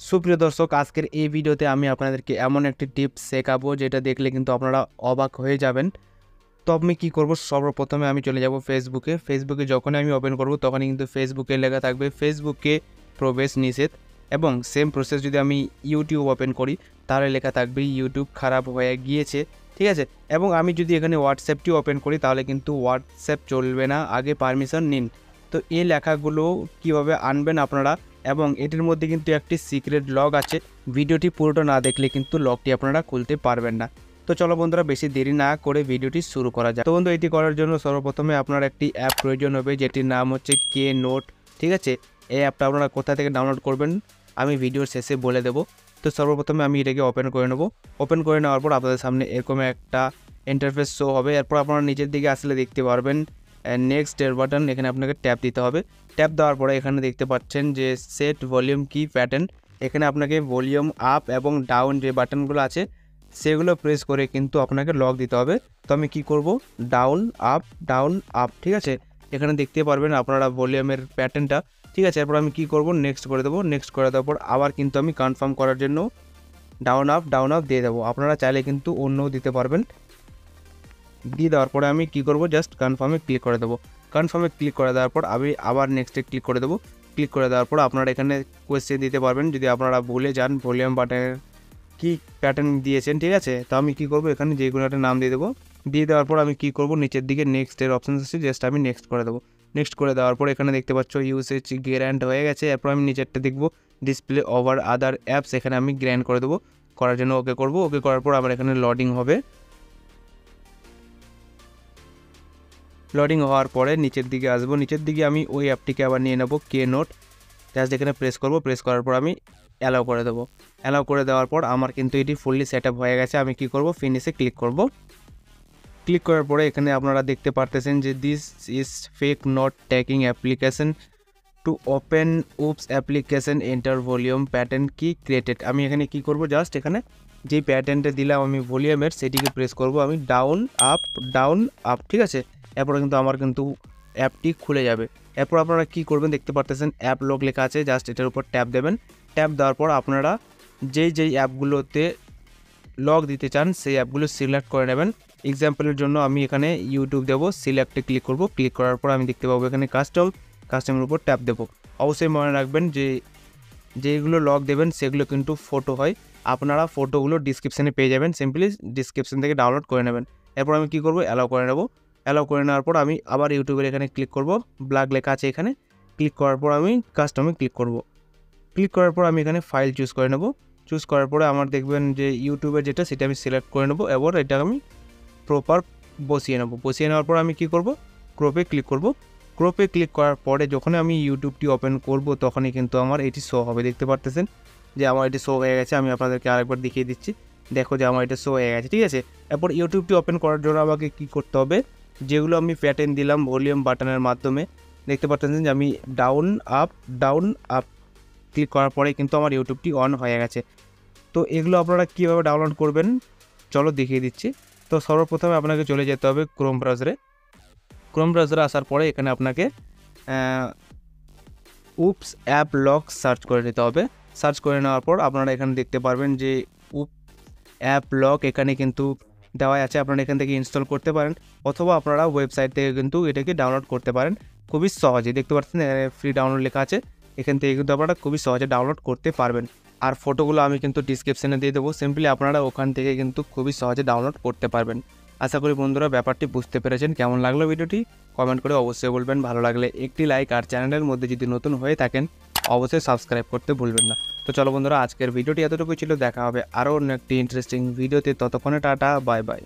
সুপ্রিয় দর্শক, আজকের এই ভিডিওতে আমি আপনাদেরকে এমন একটি টিপস শেখাবো যেটা দেখলে কিন্তু আপনারা অবাক হয়ে যাবেন। তো আমি কী করবো, সর্বপ্রথমে আমি চলে যাব ফেসবুকে যখনই আমি ওপেন করব তখনই কিন্তু ফেসবুকে লেখা থাকবে ফেসবুকে প্রবেশ নিষেধ, এবং সেম প্রসেস যদি আমি ইউটিউব ওপেন করি তাহলে লেখা থাকবে ইউটিউব খারাপ হয়ে গিয়েছে। ঠিক আছে, এবং আমি যদি এখানে হোয়াটসঅ্যাপটি ওপেন করি তাহলে কিন্তু হোয়াটসঅ্যাপ চলবে না, আগে পারমিশন নিন। তো এই লেখাগুলো কীভাবে আনবেন আপনারা, এবং এটির মধ্যে কিন্তু একটি সিক্রেট লক আছে, ভিডিওটি পুরোটা না দেখলে কিন্তু লকটি আপনারা খুলতে পারবেন না। তো চলো বন্ধুরা, বেশি দেরি না করে ভিডিওটি শুরু করা যায়। তো বন্ধু, এটি করার জন্য সর্বপ্রথমে আপনার একটি অ্যাপ প্রয়োজন হবে, যেটির নাম হচ্ছে কে নোট। ঠিক আছে, এই অ্যাপটা আপনারা কোথা থেকে ডাউনলোড করবেন আমি ভিডিওর শেষে বলে দেবো। তো সর্বপ্রথমে আমি এটাকে ওপেন করে নেব। ওপেন করে নেওয়ার পর আপনাদের সামনে এরকম একটা ইন্টারফেস শো হবে। এরপর আপনারা নিচের দিকে আসলে দেখতে পারবেন নেক্সট এর বাটন, এখানে আপনাকে ট্যাপ দিতে হবে। ট্যাপ দেওয়ার পরে এখানে দেখতে পাচ্ছেন যে সেট ভলিউম কি প্যাটার্ন, এখানে আপনাকে ভলিউম আপ এবং ডাউন যে বাটনগুলো আছে সেগুলো প্রেস করে কিন্তু আপনাকে লক দিতে হবে। তো আমি কী করব, ডাউন আপ। ঠিক আছে, এখানে দেখতে পারবেন আপনারা ভলিউমের প্যাটার্নটা। ঠিক আছে, এরপর আমি কী করব, নেক্সট করে দেবো। নেক্সট করে দেওয়ার পর আবার কিন্তু আমি কনফার্ম করার জন্য ডাউন আপ দিয়ে দেবো। আপনারা চাইলে কিন্তু অন্যও দিতে পারবেন। দিয়ে দেওয়ার পরে আমি কী করব, জাস্ট কনফার্মে ক্লিক করে দেবো। কনফার্মে ক্লিক করে দেওয়ার পর আমি আবার নেক্সটে ক্লিক করে দেবো। ক্লিক করে দেওয়ার পর আপনারা এখানে কোয়েশ্চেন দিতে পারবেন যদি আপনারা ভুলে যান ভলিউম বাটনের কী প্যাটার্ন দিয়েছেন। ঠিক আছে, তো আমি কী করব, এখানে যে কোনো একটা নাম দিয়ে দেবো। দিয়ে দেওয়ার পর আমি কী করব, নিচের দিকে নেক্সটের অপশান আছে, জাস্ট আমি নেক্সট করে দেবো। নেক্সট করে দেওয়ার পর এখানে দেখতে পাচ্ছ ইউসেজ গ্র্যান্ড হয়ে গেছে। এরপর আমি নিচেরটা দেখব ডিসপ্লে ওভার আদার অ্যাপস, এখানে আমি গ্র্যান্ড করে দেবো। করার জন্য ওকে করব। ওকে করার পর আমার এখানে লোডিং হবে। লোডিং হওয়ার পরে নিচের দিকে আসবো। নিচের দিকে আমি ওই অ্যাপটিকে আবার নিয়ে নেব কে নোট, জাস্ট এখানে প্রেস করব। প্রেস করার পর আমি অ্যালাউ করে দেবো। অ্যালাউ করে দেওয়ার পর আমার কিন্তু এটি ফুললি সেট আপ হয়ে গেছে। আমি কি করব, ফিনিশে ক্লিক করব। ক্লিক করার পরে এখানে আপনারা দেখতে পারতেছেন যে this is fake not talking application to open oops application enter volume pattern কি ক্রিয়েটেড। আমি এখানে কি করব, জাস্ট এখানে যে প্যাটার্নটা দিলাম আমি ভলিউমের সেটিকে প্রেস করব আমি ডাউন আপ। ঠিক আছে, এরপরে কিন্তু আমার কিন্তু অ্যাপটি খুলে যাবে। এরপর আপনারা কি করবেন, দেখতে পারতেছেন অ্যাপ লক লেখা আছে, জাস্ট এটার উপর ট্যাপ দেবেন। ট্যাপ দেওয়ার পর আপনারা যেই অ্যাপগুলোতে লক দিতে চান সেই অ্যাপগুলো সিলেক্ট করে নেবেন। এক্সাম্পলের জন্য আমি এখানে ইউটিউব দেবো, সিলেক্টে ক্লিক করব। ক্লিক করার পর আমি দেখতে পাবো এখানে কাস্টমের উপর ট্যাপ দেবো। অবশ্যই মনে রাখবেন যে যেগুলো লক দেবেন সেগুলো কিন্তু ফটো হয়, আপনারা ফটোগুলো ডিসক্রিপশানে পেয়ে যাবেন, সিম্পলি ডিসক্রিপশান থেকে ডাউনলোড করে নেবেন। এরপর আমি কী করবো, অ্যালাউ করে নেব। অ্যালাউ করে নেওয়ার পর আমি আবার ইউটিউবের এখানে ক্লিক করব, ব্ল্যাক লেখা আছে এখানে। ক্লিক করার পর আমি কাস্টমে ক্লিক করব। ক্লিক করার পর আমি এখানে ফাইল চুজ করে নেব। চুজ করার পরে আমার দেখবেন যে ইউটিউবের যেটা সেটা আমি সিলেক্ট করে নেব। এবার এটা আমি প্রপার বসিয়ে নেব। বসিয়ে নেওয়ার পর আমি কী করব, ক্রপে ক্লিক করব। ক্রপে ক্লিক করার পরে যখন আমি ইউটিউবটি ওপেন করব তখনই কিন্তু আমার এটি শো হবে। দেখতে পারতেছেন যে আমার এটি শো হয়ে গেছে। আমি আপনাদেরকে আরেকবার দেখিয়ে দিচ্ছি, দেখো যে আমার এটা শো হয়ে গেছে। ঠিক আছে, এরপর ইউটিউবটি ওপেন করার জন্য আমাকে কী করতে হবে, যেগুলো আমি প্যাটার্ন দিলাম ভলিউম বাটনের মাধ্যমে, দেখতে পাচ্ছেন যে আমি ডাউন আপ ক্লিক করার পরে কিন্তু আমার ইউটিউবটি অন হয়ে গেছে। তো এগুলো আপনারা কীভাবে ডাউনলোড করবেন চলো দেখিয়ে দিচ্ছি। তো সর্বপ্রথমে আপনাকে চলে যেতে হবে ক্রোম ব্রাউজারে আসার পরে এখানে আপনাকে উপস অ্যাপ লক সার্চ করে নিতে হবে। সার্চ করে নেওয়ার পর আপনারা এখানে দেখতে পারবেন যে অ্যাপ লক এখানে কিন্তু দেওয়া আছে, আপনারা এখান থেকে ইনস্টল করতে পারেন অথবা আপনারা ওয়েবসাইট থেকে কিন্তু এটাকে ডাউনলোড করতে পারেন খুবই সহজে। দেখতে পাচ্ছেন ফ্রি ডাউনলোড লেখা আছে, এখান থেকে কিন্তু আপনারা খুবই সহজে ডাউনলোড করতে পারবেন। আর ফটোগুলো আমি কিন্তু ডিসক্রিপশানে দিয়ে দেবো, সিম্পলি আপনারা ওখান থেকে কিন্তু খুবই সহজে ডাউনলোড করতে পারবেন। আশা করি বন্ধুরা ব্যাপারটি বুঝতে পেরেছেন। কেমন লাগলো ভিডিওটি কমেন্ট করে অবশ্যই বলবেন। ভালো লাগলে একটি লাইক, আর চ্যানেলের মধ্যে যদি নতুন হয়ে থাকেন অবশ্যই সাবস্ক্রাইব করতে ভুলবেন না। তো চলো বন্ধুরা, আজকের ভিডিওটি এতটুকু ছিল, দেখা হবে আরও অন্য একটি ইন্টারেস্টিং ভিডিওতে। ততক্ষণে টাটা, বাই বাই।